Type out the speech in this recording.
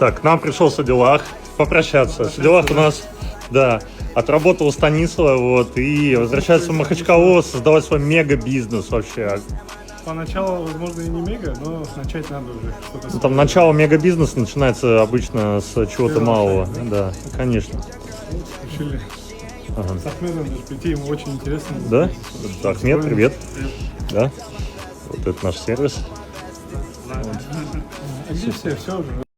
Так, к нам пришел Садилах попрощаться. Садилах у нас, да, отработал у Станислава, вот, и возвращается в Махачкалу создавать свой мега-бизнес вообще. Поначалу, возможно, и не мега, но начать надо уже что-то. Ну, там начало мега-бизнеса начинается обычно с чего-то Первого малого. шага, Да, конечно. Решили Ага. с Ахмедом даже прийти, ему очень интересно. Да? Ахмед, привет. Привет. Да? Вот это наш сервис. А где все уже?